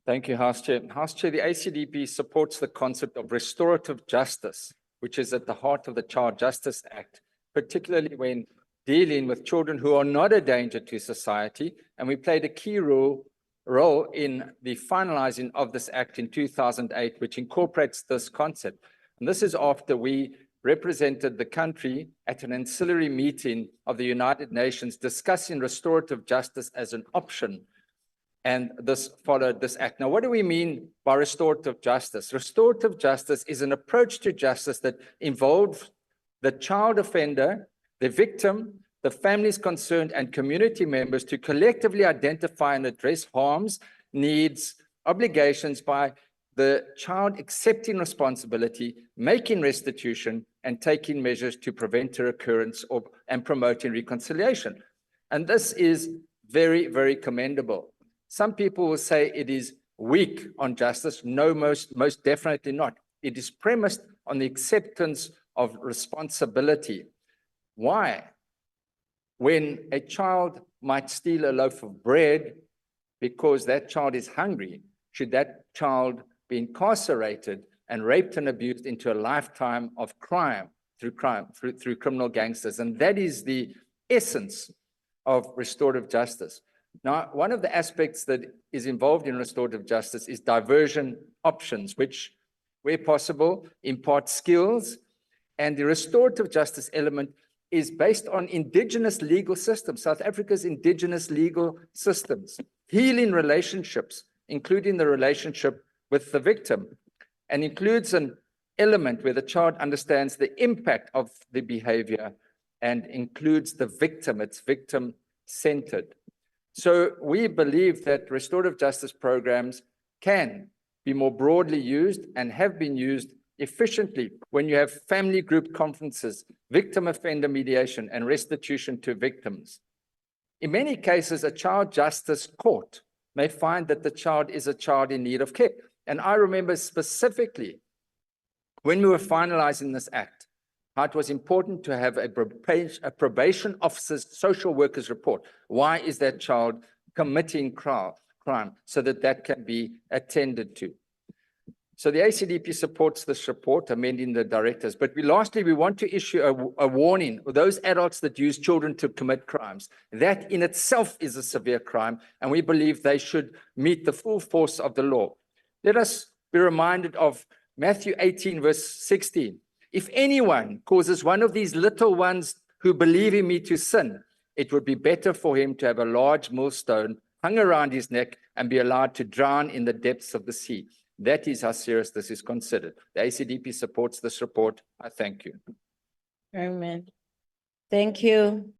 Thank you, House Chair. House Chair, the ACDP supports the concept of restorative justice, which is at the heart of the Child Justice Act, particularly when dealing with children who are not a danger to society. And we played a key role in the finalizing of this act in 2008, which incorporates this concept. And this is after we represented the country at an ancillary meeting of the United Nations discussing restorative justice as an option. And this followed this act. Now, what do we mean by restorative justice? Restorative justice is an approach to justice that involves the child offender, the victim, the families concerned, and community members to collectively identify and address harms, needs, obligations by the child accepting responsibility, making restitution, and taking measures to prevent a recurrence and promoting reconciliation. And this is very, very commendable. Some people will say it is weak on justice. No, most definitely not. It is premised on the acceptance of responsibility. Why? When a child might steal a loaf of bread because that child is hungry, should that child be incarcerated and raped and abused into a lifetime of crime through criminal gangsters? And that is the essence of restorative justice. Now, one of the aspects that is involved in restorative justice is diversion options, which, where possible, impart skills. And the restorative justice element is based on indigenous legal systems, South Africa's indigenous legal systems, healing relationships, including the relationship with the victim, and includes an element where the child understands the impact of the behavior and includes the victim. It's victim-centered. So we believe that restorative justice programs can be more broadly used and have been used efficiently when you have family group conferences, victim offender mediation, and restitution to victims. In many cases, a child justice court may find that the child is a child in need of care. And I remember specifically when we were finalizing this act, how it was important to have a probation officer's social worker's report. Why is that child committing crime? So that can be attended to. So the ACDP supports this report, amending the directives. But lastly, we want to issue a warning for those adults that use children to commit crimes. That in itself is a severe crime, and we believe they should meet the full force of the law. Let us be reminded of Matthew 18, verse 16. If anyone causes one of these little ones who believe in me to sin, it would be better for him to have a large millstone hung around his neck and be allowed to drown in the depths of the sea. That is how serious this is considered. The ACDP supports this report. I thank you. Amen. Thank you.